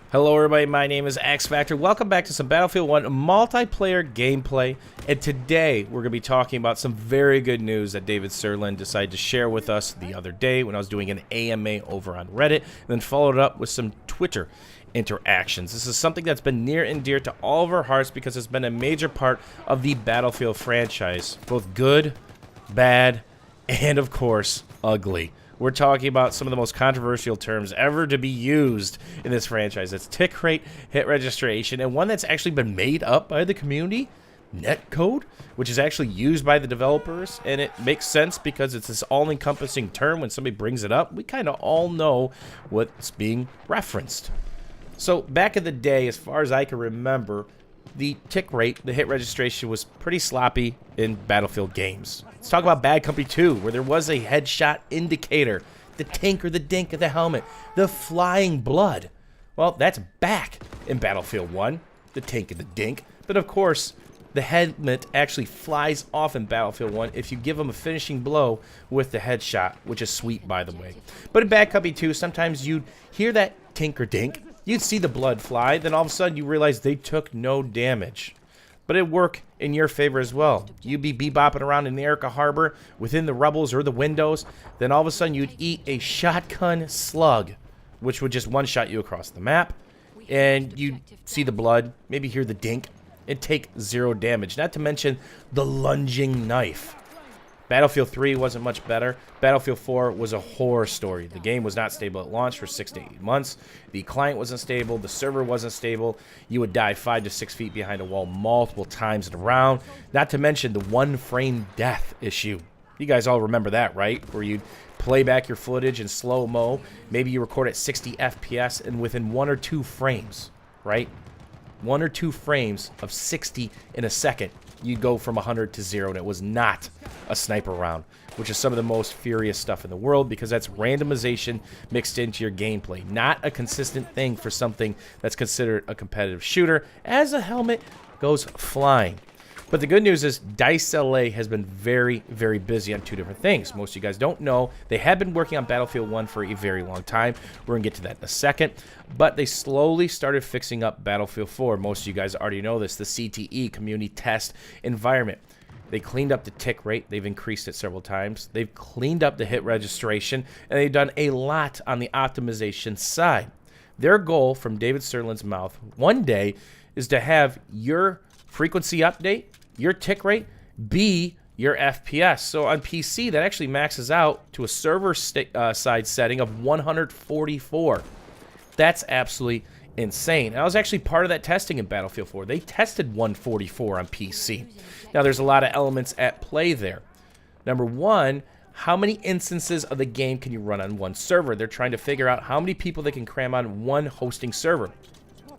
Hello everybody, my name is X Factor. Welcome back to some Battlefield 1 multiplayer gameplay. And today we're going to be talking about some very good news that David SirLand decided to share with us the other day when I was doing an AMA over on Reddit, and then followed up with some Twitter interactions. This is something that's been near and dear to all of our hearts because it's been a major part of the Battlefield franchise. Both good, bad, and of course, ugly. We're talking about some of the most controversial terms ever to be used in this franchise. It's Tickrate, hit registration, and one that's actually been made up by the community, netcode, which is actually used by the developers, and it makes sense because it's this all-encompassing term. When somebody brings it up, we kind of all know what's being referenced. So back in the day, as far as I can remember, the tick rate, the hit registration, was pretty sloppy in Battlefield games. Let's talk about Bad Company 2, where there was a headshot indicator, the tink or the dink of the helmet, the flying blood. Well, that's back in Battlefield 1, the tink and the dink. But of course, the helmet actually flies off in Battlefield 1 if you give them a finishing blow with the headshot, which is sweet, by the way. But in Bad Company 2, sometimes you'd hear that tink or dink, you'd see the blood fly, then all of a sudden you realize they took no damage. But it'd work in your favor as well. You'd be bebopping around in the Erica Harbor within the rubbles or the windows, then all of a sudden you'd eat a shotgun slug, which would just one-shot you across the map, and you'd see the blood, maybe hear the dink, and take 0 damage. Not to mention the lunging knife. Battlefield 3 wasn't much better. Battlefield 4 was a horror story. The game was not stable at launch for 6 to 8 months. The client wasn't stable. The server wasn't stable. You would die 5 to 6 feet behind a wall multiple times in a round. Not to mention the one-frame death issue. You guys all remember that, right? Where you'd play back your footage in slow-mo. Maybe you record at 60 FPS, and within 1 or 2 frames, right? 1 or 2 frames of 60 in a second, you'd go from 100 to 0, and it was not a sniper round, which is some of the most furious stuff in the world because that's randomization mixed into your gameplay, not a consistent thing for something that's considered a competitive shooter as a helmet goes flying. But the good news is Dice LA has been very, very busy on 2 different things. Most of you guys don't know. They have been working on Battlefield 1 for a very long time. We're going to get to that in a second. But they slowly started fixing up Battlefield 4. Most of you guys already know this, the CTE, Community Test Environment. They cleaned up the tick rate. They've increased it several times. They've cleaned up the hit registration. And they've done a lot on the optimization side. Their goal, from David SirLand's mouth, one day is to have your frequency update, your tick rate, be your FPS. So on PC, that actually maxes out to a server side setting of 144. That's absolutely insane. And I was actually part of that testing in Battlefield 4. They tested 144 on PC. Now, there's a lot of elements at play there. Number one, how many instances of the game can you run on one server? They're trying to figure out how many people they can cram on one hosting server.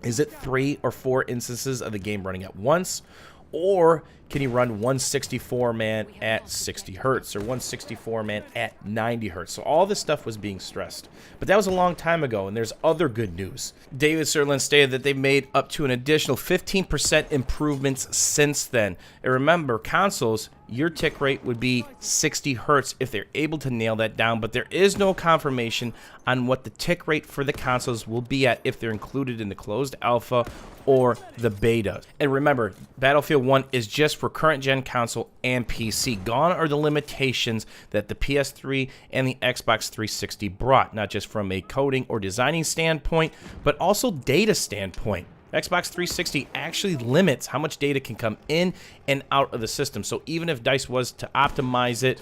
Is it 3 or 4 instances of the game running at once? Or can you run 164-man at 60 hertz or 164-man at 90 hertz? So all this stuff was being stressed. But that was a long time ago, and there's other good news. David SirLand stated that they've made up to an additional 15% improvements since then. And remember, consoles, your tick rate would be 60 hertz if they're able to nail that down, but there is no confirmation on what the tick rate for the consoles will be at if they're included in the closed alpha or the beta. And remember, Battlefield 1 is just for current gen console and PC. Gone are the limitations that the PS3 and the Xbox 360 brought, not just from a coding or designing standpoint, but also data standpoint. Xbox 360 actually limits how much data can come in and out of the system. So even if DICE was to optimize it,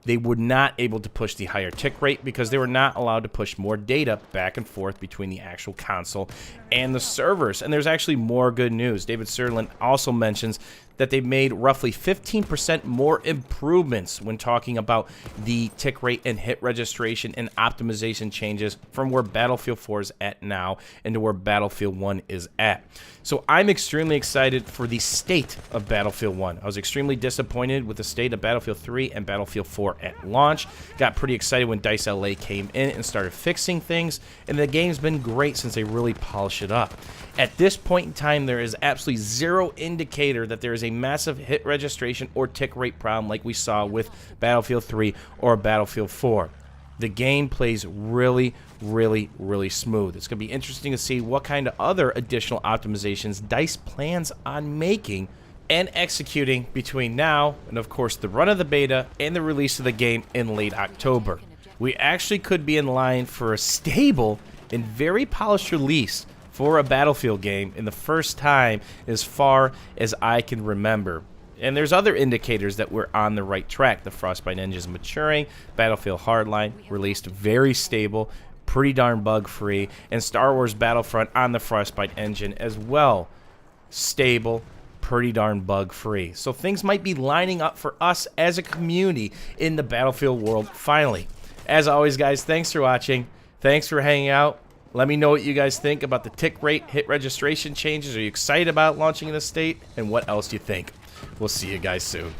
they were not able to push the higher tick rate because they were not allowed to push more data back and forth between the actual console and the servers. And there's actually more good news. David SirLand also mentions that they made roughly 15% more improvements when talking about the tick rate and hit registration and optimization changes from where Battlefield 4 is at now and to where Battlefield 1 is at. So I'm extremely excited for the state of Battlefield 1. I was extremely disappointed with the state of Battlefield 3 and Battlefield 4 at launch. Got pretty excited when Dice LA came in and started fixing things, and the game's been great since they really polish it up. At this point in time, there is absolutely zero indicator that there is a massive hit registration or tick rate problem like we saw with Battlefield 3 or Battlefield 4. the game plays really, really smooth. It's going to be interesting to see what kind of other additional optimizations DICE plans on making and executing between now and, of course, the run of the beta and the release of the game in late October. We actually could be in line for a stable and very polished release for a Battlefield game in the first time as far as I can remember. And there's other indicators that we're on the right track. The Frostbite engine is maturing, Battlefield Hardline released very stable, pretty darn bug-free, and Star Wars Battlefront on the Frostbite engine as well. Stable, pretty darn bug-free. So things might be lining up for us as a community in the Battlefield world finally. As always, guys, thanks for watching. Thanks for hanging out. Let me know what you guys think about the Tickrate hit registration changes. Are you excited about launching in the state? And what else do you think? We'll see you guys soon.